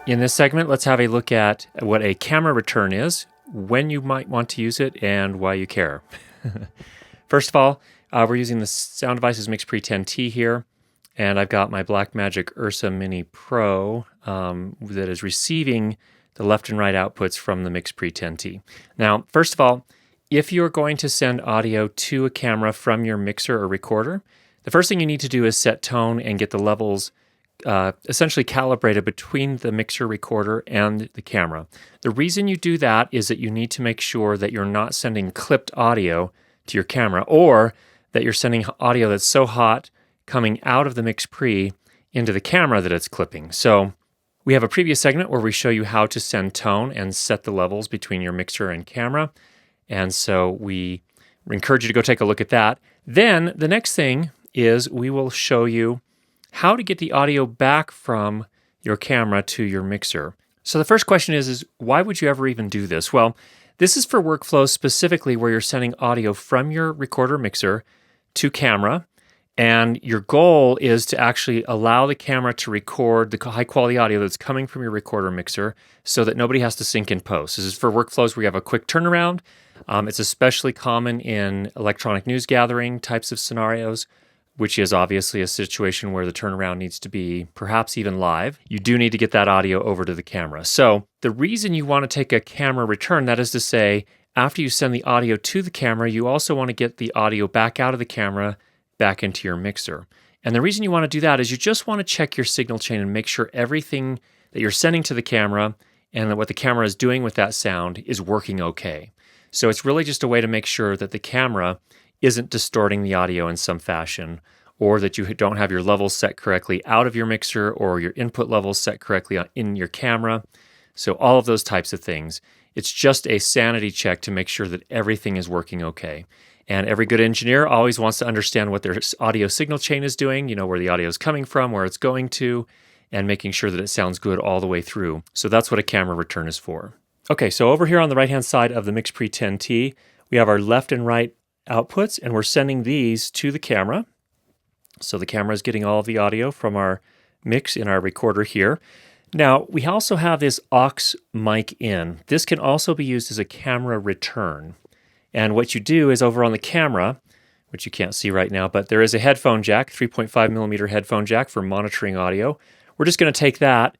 In this segment, let's have a look at what a camera return is, when you might want to use it, and why you care. First of all, we're using the Sound Devices MixPre 10T here, and I've got my Blackmagic Ursa Mini Pro that is receiving the left and right outputs from the MixPre 10T. Now, first of all, if you're going to send audio to a camera from your mixer or recorder, the first thing you need to do is set tone and get the levels essentially calibrated between the mixer recorder and the camera. The reason you do that is that you need to make sure that you're not sending clipped audio to your camera, or that you're sending audio that's so hot coming out of the MixPre into the camera that it's clipping. So we have a previous segment where we show you how to send tone and set the levels between your mixer and camera. And so we encourage you to go take a look at that. Then the next thing is we will show you how to get the audio back from your camera to your mixer. So the first question is why would you ever even do this? Well, this is for workflows specifically where you're sending audio from your recorder mixer to camera, and your goal is to actually allow the camera to record the high quality audio that's coming from your recorder mixer so that nobody has to sync in post. This is for workflows where you have a quick turnaround. It's especially common in electronic news gathering types of scenarios, which is obviously a situation where the turnaround needs to be perhaps even live. You do need to get that audio over to the camera. So the reason you want to take a camera return, that is to say, after you send the audio to the camera, you also want to get the audio back out of the camera, back into your mixer. And the reason you want to do that is you just want to check your signal chain and make sure everything that you're sending to the camera and that what the camera is doing with that sound is working okay. So it's really just a way to make sure that the camera isn't distorting the audio in some fashion, or that you don't have your levels set correctly out of your mixer, or your input levels set correctly in your camera. So all of those types of things. It's just a sanity check to make sure that everything is working okay. And every good engineer always wants to understand what their audio signal chain is doing, where the audio is coming from, where it's going to, and making sure that it sounds good all the way through. So that's what a camera return is for. Okay, so over here on the right-hand side of the MixPre 10T, we have our left and right outputs, and we're sending these to the camera. So the camera is getting all of the audio from our mix in our recorder here. Now, we also have this aux mic in. This can also be used as a camera return. And what you do is over on the camera, which you can't see right now, but there is a headphone jack, 3.5 millimeter headphone jack for monitoring audio. We're just going to take that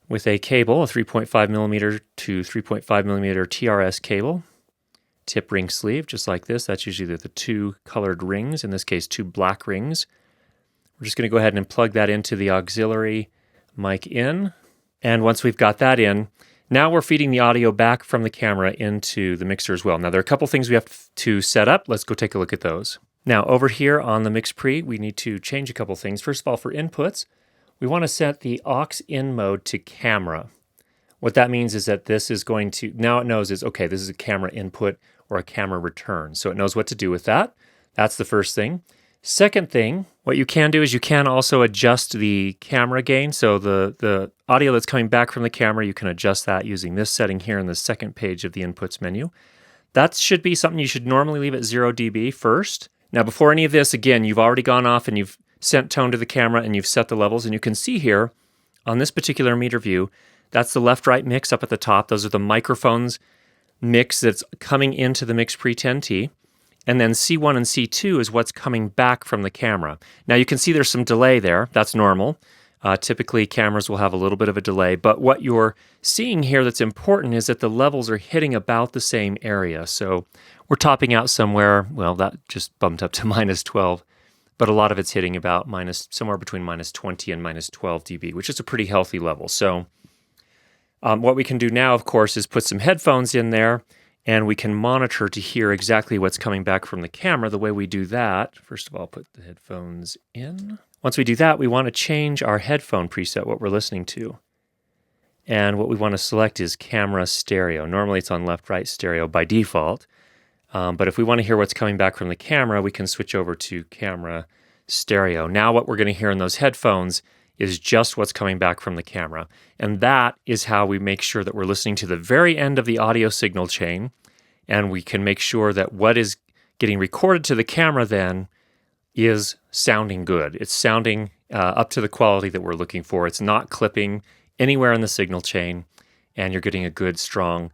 with a cable, a 3.5 millimeter to 3.5 millimeter TRS cable, tip ring sleeve, just like this. That's usually the two colored rings, in this case, two black rings. We're just going to go ahead and plug that into the auxiliary mic in. And once we've got that in, now we're feeding the audio back from the camera into the mixer as well. Now, there are a couple things we have to set up. Let's go take a look at those. Now, over here on the MixPre, we need to change a couple things. First of all, for inputs, we want to set the aux in mode to camera. What that means is that this is going to, now it knows is, okay, this is a camera input or a camera return. So it knows what to do with that. That's the first thing. Second thing, what you can do is you can also adjust the camera gain. So the audio that's coming back from the camera, you can adjust that using this setting here in the second page of the inputs menu. That should be something you should normally leave at 0 dB first. Now, before any of this, again, you've already gone off and you've sent tone to the camera and you've set the levels. And you can see here on this particular meter view, that's the left-right mix up at the top. Those are the microphones mix that's coming into the MixPre 10T. And then C1 and C2 is what's coming back from the camera. Now you can see there's some delay there. That's normal. Typically cameras will have a little bit of a delay, but what you're seeing here that's important is that the levels are hitting about the same area. So we're topping out somewhere, well, that just bumped up to minus 12, but a lot of it's hitting about somewhere between minus 20 and minus 12 dB, which is a pretty healthy level. So what we can do now, of course, is put some headphones in there, and we can monitor to hear exactly what's coming back from the camera. The way we do that, first of all, put the headphones in. Once we do that, we want to change our headphone preset, what we're listening to. And what we want to select is camera stereo. Normally it's on left-right stereo by default. But if we want to hear what's coming back from the camera, we can switch over to camera stereo. Now what we're going to hear in those headphones is just what's coming back from the camera. And that is how we make sure that we're listening to the very end of the audio signal chain, and we can make sure that what is getting recorded to the camera then is sounding good. It's sounding up to the quality that we're looking for. It's not clipping. anywhere in the signal chain, and you're getting a good, strong,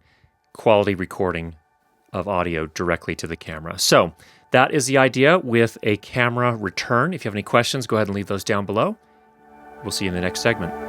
quality recording of audio directly to the camera. So that is the idea with a camera return. If you have any questions, go ahead and leave those down below. We'll see you in the next segment.